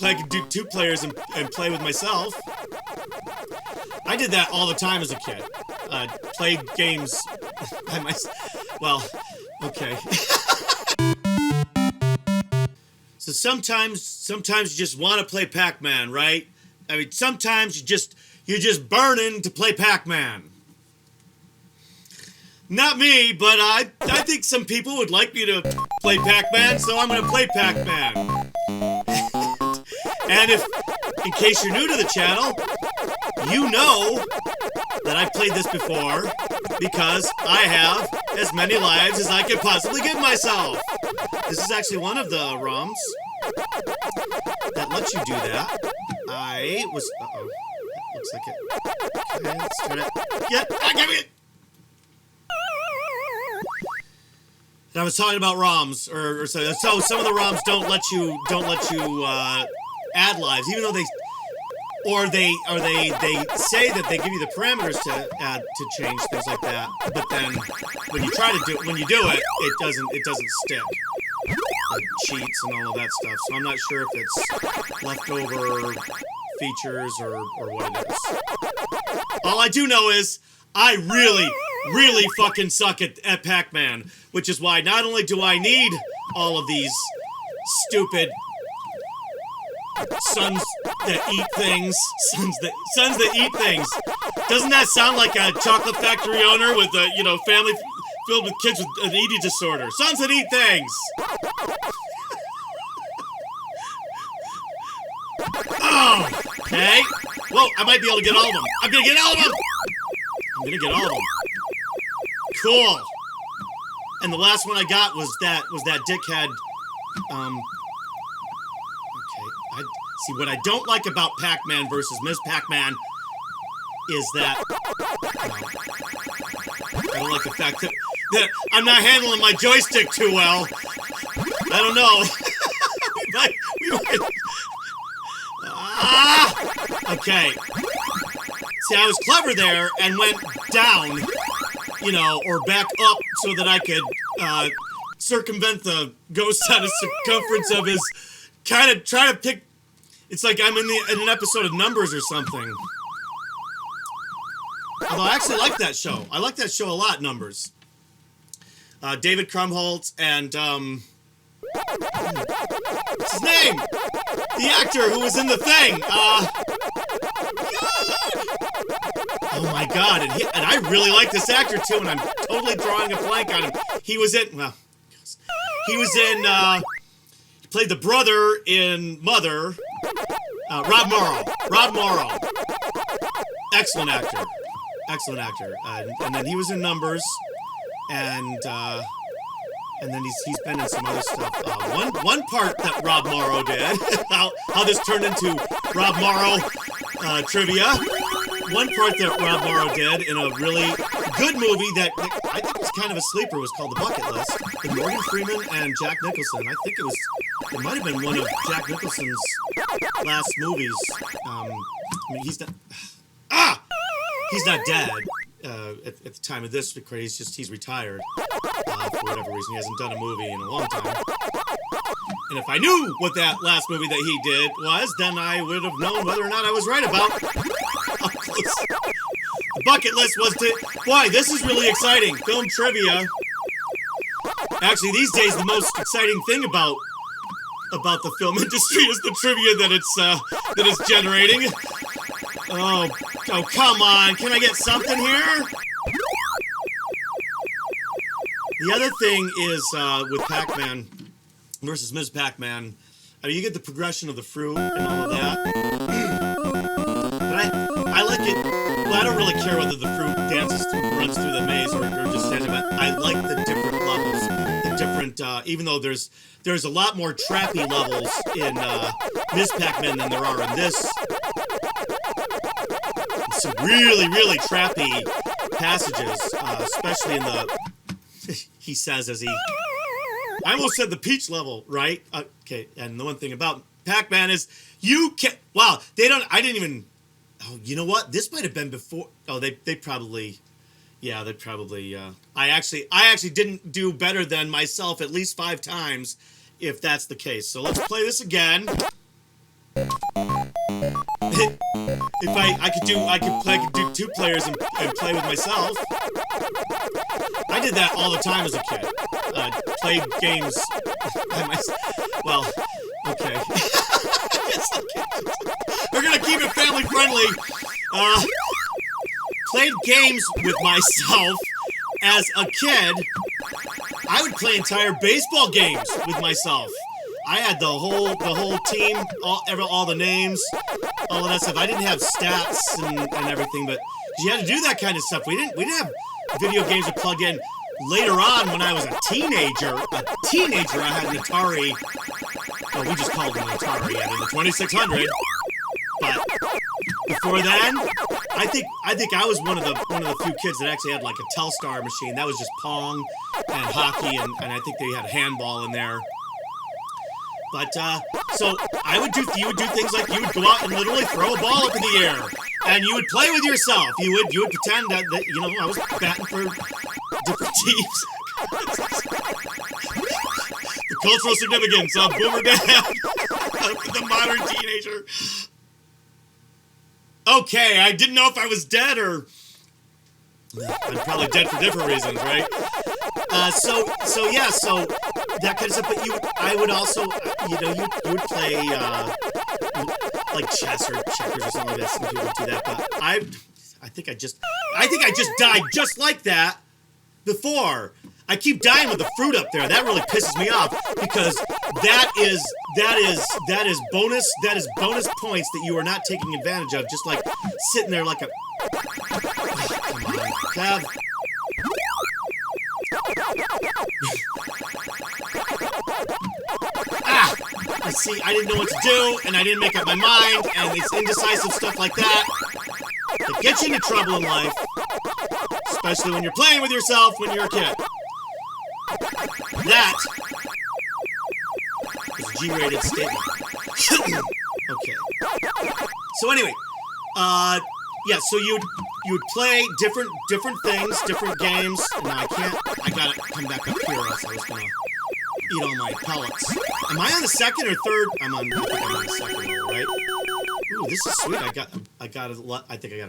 I could do 2 players and play with myself. I did that all the time as a kid. Played games by myself. Well, okay. So sometimes you just want to play Pac-Man, right? I mean, sometimes you're just burning to play Pac-Man. Not me, but I think some people would like me to play Pac-Man, so I'm going to play Pac-Man. And in case you're new to the channel, you know that I've played this before because I have as many lives as I could possibly give myself. This is actually one of the ROMs that lets you do that. Uh-oh. Looks like it. Okay, let's turn it. Yeah, give me it! And I was talking about ROMs, or so some of the ROMs don't let you add lives, even though they say that they give you the parameters to change things like that. But then when you do it, it doesn't stick. Like cheats and all of that stuff. So I'm not sure if it's leftover features or what it is. All I do know is I really fucking suck at Pac-Man, which is why not only do I need all of these stupid sons that eat things, sons that eat things. Doesn't that sound like a chocolate factory owner with a family filled with kids with an eating disorder? Sons that eat things. Oh, okay. Well, I might be able to get all of them. I'm gonna get all of them. Cool. And the last one I got was that dickhead. Okay. See what I don't like about Pac-Man versus Ms. Pac-Man is that I don't like the fact that I'm not handling my joystick too well. I don't know. Okay. See, I was clever there and went down, or back up so that I could circumvent the ghost out of circumference of his. Kind of try to pick. It's like I'm in an episode of Numbers or something. Although I actually like that show. I like that show a lot, Numbers. David Krumholtz and what's his name? The actor who was in The Thing. Oh my God! And I really like this actor too, and I'm totally drawing a blank on him. He was in. He played the brother in Mother. Rob Morrow. Excellent actor. And then he was in Numbers, and then he's been in some other stuff. One part that Rob Morrow did, how this turned into Rob Morrow trivia. One part that Rob Morrow did in a really good movie that I think was kind of a sleeper was called The Bucket List, with Morgan Freeman and Jack Nicholson. I think it might have been one of Jack Nicholson's last movies. I mean, he's not dead at the time of this recording. He's retired for whatever reason. He hasn't done a movie in a long time. And if I knew what that last movie that he did was, then I would have known whether or not I was right about how close the bucket list was to. Boy, this is really exciting. Film trivia. Actually, these days, the most exciting thing about the film industry is the trivia that it's generating. Oh, come on. Can I get something here? The other thing is, with Pac-Man versus Ms. Pac-Man, I mean, you get the progression of the fruit and all of that. But I like it. Well, I don't really care whether the fruit runs through the maze or just standing by. I like the different levels, the different, even though there's a lot more trappy levels in Ms. Pac-Man than there are in this. Some really trappy passages, especially in the, he says as he, I almost said the Peach level, right? Okay, and the one thing about Pac-Man is you can't, wow, I didn't even, oh, you know what? This might have been before, oh, they probably, I actually didn't do better than myself at least 5 times, if that's the case. So let's play this again. If I could do two players and play with myself. I did that all the time as a kid. Played games by myself. Well, okay. We're gonna keep it family friendly. Played games with myself as a kid. I would play entire baseball games with myself. I had the whole team, all the names, all of that stuff. I didn't have stats and everything, but you had to do that kind of stuff. We didn't have video games to plug in. Later on, when I was a teenager, I had an Atari. Well, we just called it an Atari. I mean, the 2600. But before then, I think I was one of the few kids that actually had like a Telstar machine. That was just Pong and hockey, and I think they had handball in there. But so you would do things like you would go out and literally throw a ball up in the air, and you would play with yourself. You would pretend that I was batting for different teams. The cultural significance of Boomer Dad, the modern teenager. Okay, I didn't know if I was dead or I'm probably dead for different reasons, right? So that kind of stuff. But I would also, you would play like chess or checkers or something like that. Some people would do that, but I think I just died just like that before. I keep dying with the fruit up there. That really pisses me off because that is bonus points that you are not taking advantage of. Just like sitting there like a. Oh, come on, Kev. See, I didn't know what to do, and I didn't make up my mind, and it's indecisive stuff like that that gets you into trouble in life, especially when you're playing with yourself when you're a kid. That is a G-rated statement. Okay. So anyway, yeah. So you'd play different things, different games. No, I gotta come back up here, or else I was gonna eat all my pellets. Am I on the second or third? I think I'm on the second one, right? Ooh, this is sweet. I think I got a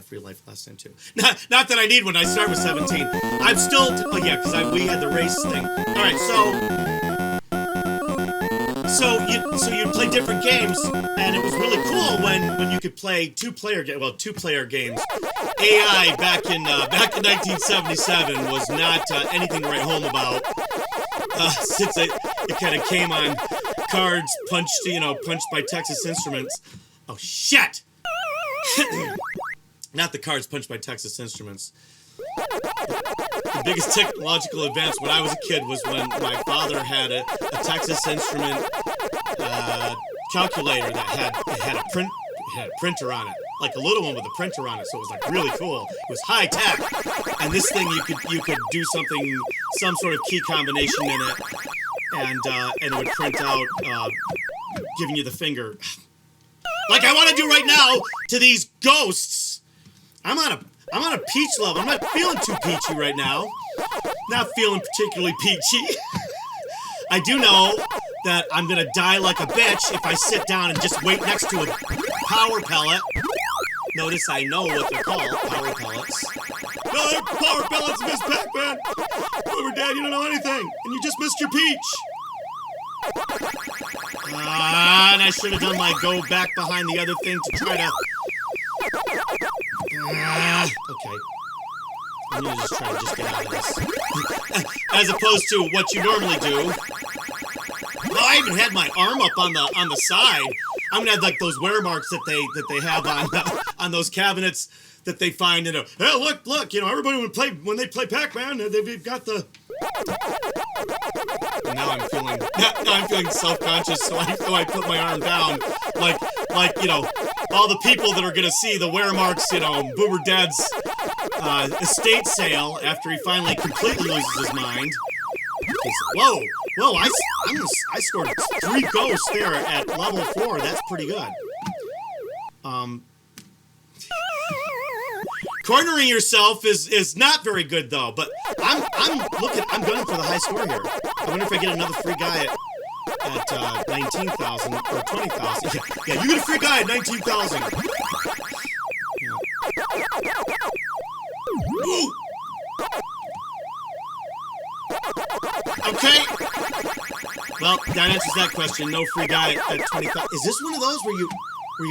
free life last time too. Not that I need one. I start with 17. I'm still. Because we had the race thing. All right, so you'd play different games, and it was really cool when you could play two-player games. AI back in 1977 was not anything to write home about. Since it kind of came on cards punched by Texas Instruments. Oh, shit! Not the cards punched by Texas Instruments. The biggest technological advance when I was a kid was when my father had a Texas Instrument calculator that had a printer on it. Like a little one with a printer on it, so it was like really cool. It was high tech, and this thing you could do some sort of key combination in it, and it would print out, giving you the finger, like I want to do right now to these ghosts. I'm on a peach level. I'm not feeling too peachy right now. Not feeling particularly peachy. I do know that I'm gonna die like a bitch if I sit down and just wait next to a power pellet. Notice I know what they're called, power pellets. No, they're power pellets, Miss Pac-Man! Boomer Dad, you don't know anything, and you just missed your peach! And I should have done my go back behind the other thing to try to... okay. I'm gonna just try to get out of this. As opposed to what you normally do. Well, I even had my arm up on the side. I'm gonna have like those wear marks that they have on those cabinets that they find in a. Hey, look! Everybody when they play Pac-Man, they've got the. And now I'm feeling self-conscious, so I put my arm down, like all the people that are gonna see the wear marks, Boomer Dad's estate sale after he finally completely loses his mind. Whoa! I scored 3 ghosts there at level 4. That's pretty good. Cornering yourself is not very good though. But I'm gunning for the high score here. I wonder if I get another free guy at 19,000 or 20,000. Yeah, you get a free guy at 19,000. Well, that answers that question. No free guy at 25. Is this one of those where you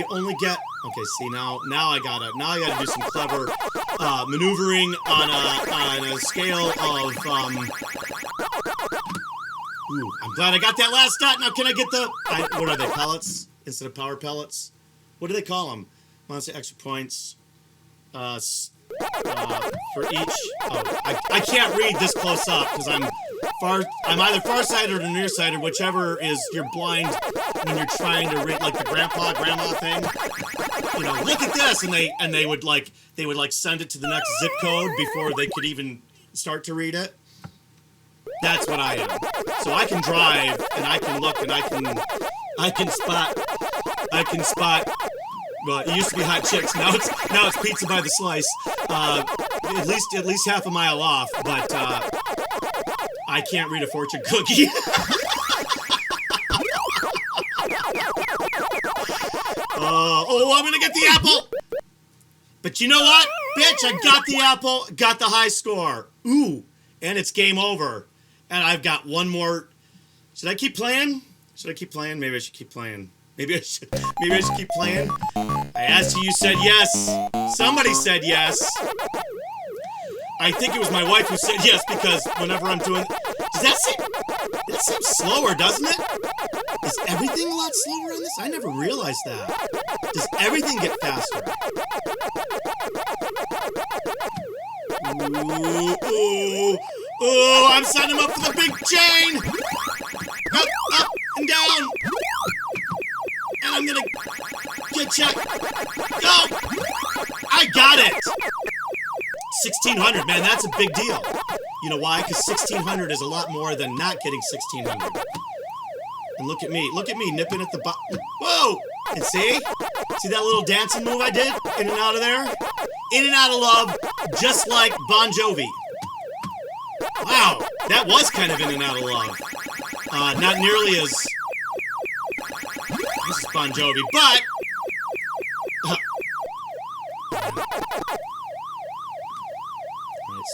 only get? Okay, see now I gotta do some clever maneuvering on a scale of. Ooh, I'm glad I got that last dot. Now can I get the? What are they? Pellets instead of power pellets? What do they call them? Monster extra points. For each. Oh, I can't read this close up because I'm either farsighted or nearsighted, whichever is you're blind when you're trying to read, like the grandma thing. You know, look at this, and they would send it to the next zip code before they could even start to read it. That's what I am. So I can drive and I can look and I can spot. Well, it used to be hot chicks. Now it's pizza by the slice. At least half a mile off, but I can't read a fortune cookie. I'm gonna get the apple. But you know what, bitch? I got the apple. Got the high score. Ooh, and it's game over. And I've got one more. Should I keep playing? Maybe I should keep playing. Maybe I should keep playing. I asked you, you said yes. Somebody said yes. I think it was my wife who said yes because whenever I'm doing, that seems slower, doesn't it? Is everything a lot slower on this? I never realized that. Does everything get faster? Ooh, I'm setting him up for the big chain. Up and down. And I'm gonna get you. Go! I got it! 1,600, man, that's a big deal. You know why? Because 1,600 is a lot more than not getting 1,600. And look at me, nipping at the bottom. Whoa! And see that little dancing move I did? In and out of there? In and out of love, just like Bon Jovi. Wow, that was kind of in and out of love. Not nearly as... This is Bon Jovi, but...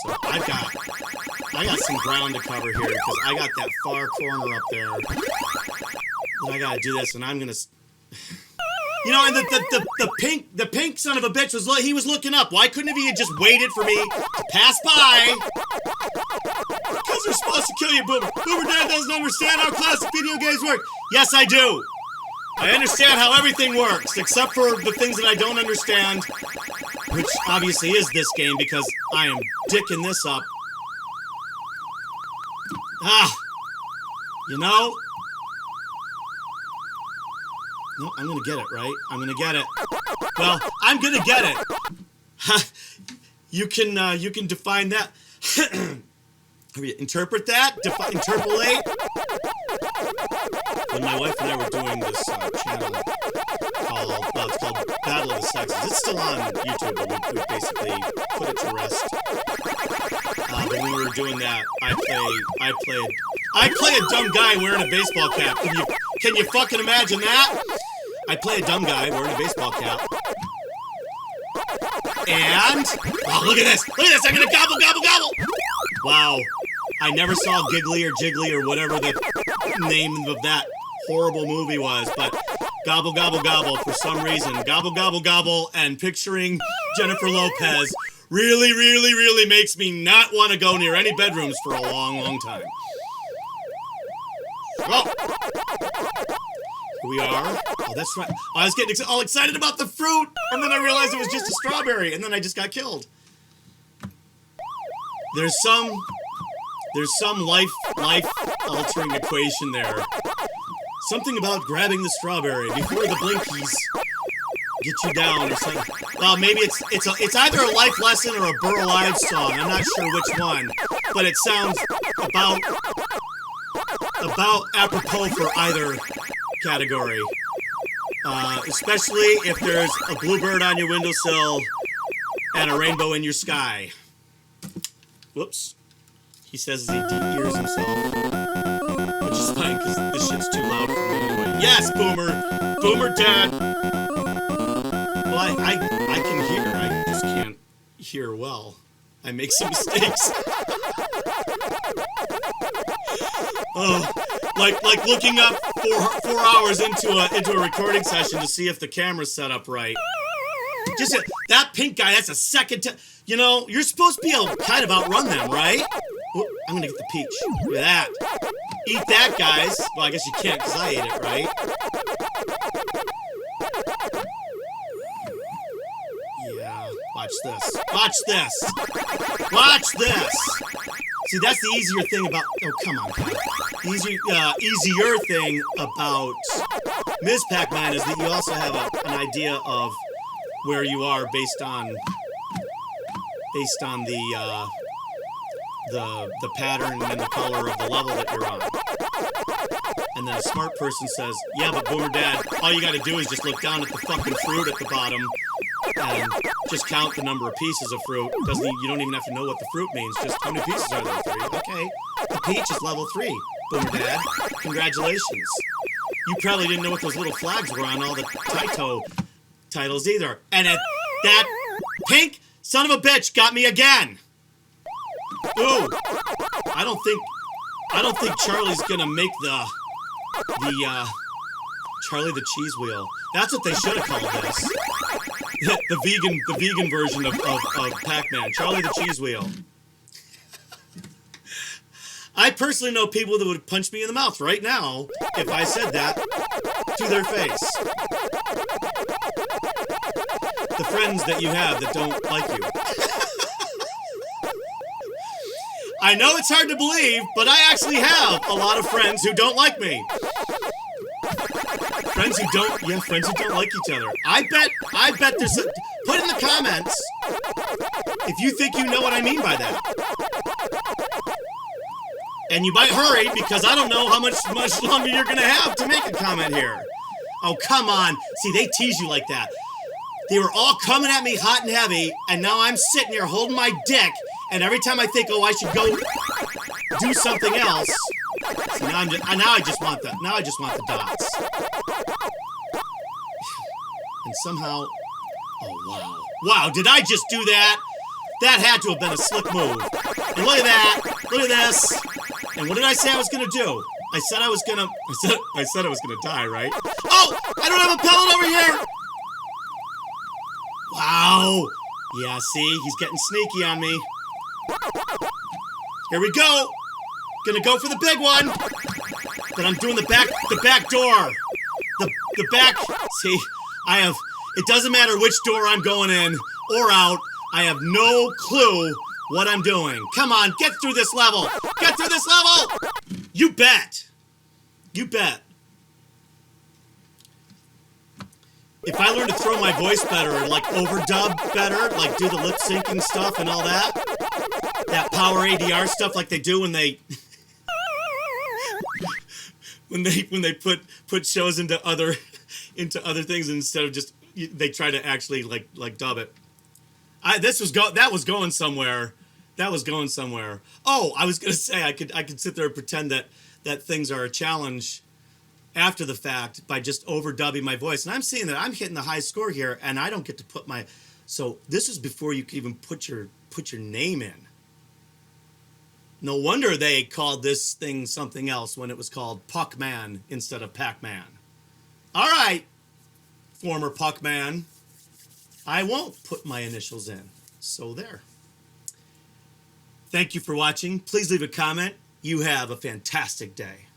Alright, so I got some ground to cover here, because I got that far corner up there. And I gotta do this, and I'm gonna... You know, and the pink son of a bitch was looking up. Why couldn't he have just waited for me to pass by? Because they're supposed to kill you, Boomer. Boomer Dad doesn't understand how classic video games work. Yes, I do. I understand how everything works, except for the things that I don't understand, which obviously is this game, because I am dicking this up. You know? No, I'm gonna get it, right? I'm gonna get it. Well, I'm gonna get it. You can define that. Interpret that? Interpolate? When my wife and I were doing this channel it's called Battle of the Sexes. It's still on YouTube, but we basically put it to rest. But when we were doing that, I play a dumb guy wearing a baseball cap. Can you fucking imagine that? I play a dumb guy wearing a baseball cap. And wow, look at this! Look at this! I'm gonna gobble, gobble, gobble! Wow. I never saw Giggly or Jiggly or whatever the name of that horrible movie was, but gobble, gobble, gobble for some reason. Gobble, gobble, gobble, and picturing Jennifer Lopez really, really, really makes me not want to go near any bedrooms for a long, long time. Well, here we are. Oh, that's right. I was getting all excited about the fruit, and then I realized it was just a strawberry, and then I just got killed. There's some life-altering equation there. Something about grabbing the strawberry before the blinkies get you down or something. Well, maybe it's either a life lesson or a Burl Ives song. I'm not sure which one, but it sounds about apropos for either category. Especially if there's a bluebird on your windowsill and a rainbow in your sky. Whoops. He says as he de-ears himself. Which is fine, because this shit's too loud for me anyway. Yes, Boomer! Boomer Dad! Well, I can hear. I just can't hear well. I make some mistakes. Oh, like looking up 4 hours into a recording session to see if the camera's set up right. Just that pink guy. That's a second. You know, you're supposed to be able to kind of outrun them, right? Oop, I'm gonna get the peach. Look at that. Eat that, guys. Well, I guess you can't because I ate it, right? Yeah. Watch this. Watch this. Watch this. See, that's the easier thing about. Oh, come on, God. Easier thing about Ms. Pac-Man is that you also have an idea of where you are based on the pattern and the color of the level that you're on. And then a smart person says, yeah, but Boomer Dad, all you gotta do is just look down at the fucking fruit at the bottom and just count the number of pieces of fruit. You don't even have to know what the fruit means. Just how many pieces are there? 3. Okay. The peach is level 3, Boomer Dad. Congratulations. You probably didn't know what those little flags were on all the Taito titles either. And that pink son of a bitch got me again. Ooh. I don't think Charlie's gonna make the Charlie the Cheese Wheel. That's what they should have called this. the vegan version of Pac-Man. Charlie the Cheese Wheel. I personally know people that would punch me in the mouth right now if I said that to their face. The friends that you have that don't like you. I know it's hard to believe, but I actually have a lot of friends who don't like me. Friends who don't like each other. I bet there's put in the comments if you think you know what I mean by that. And you might hurry because I don't know how much longer you're gonna have to make a comment here. Oh, come on. See, they tease you like that. They were all coming at me hot and heavy, and now I'm sitting here holding my dick, and every time I think, oh, I should go do something else, so now I just want the dots. And somehow, oh, wow. Wow, did I just do that? That had to have been a slick move. And look at that. Look at this. And what did I say I was gonna do? I said I was gonna die, right? Oh, I don't have a pellet over here. Wow. Yeah, see, he's getting sneaky on me. Here we go. Gonna go for the big one. But I'm doing the back door. The back. See, it doesn't matter which door I'm going in or out. I have no clue what I'm doing. Come on, get through this level. Get through this level. You bet. You bet. If I learn to throw my voice better and like overdub better, like do the lip syncing stuff and all that power ADR stuff like they do when they when they put shows into other things instead of just they try to actually like dub it. That was going somewhere. That was going somewhere. Oh, I was gonna say I could sit there and pretend that things are a challenge after the fact by just overdubbing my voice. And I'm seeing that I'm hitting the high score here, and I don't get to put my. So this is before you can even put your name in. No wonder they called this thing something else when it was called Pac-Man instead of Pac-Man. All right, former Pac-Man. I won't put my initials in. So there. Thank you for watching. Please leave a comment. You have a fantastic day.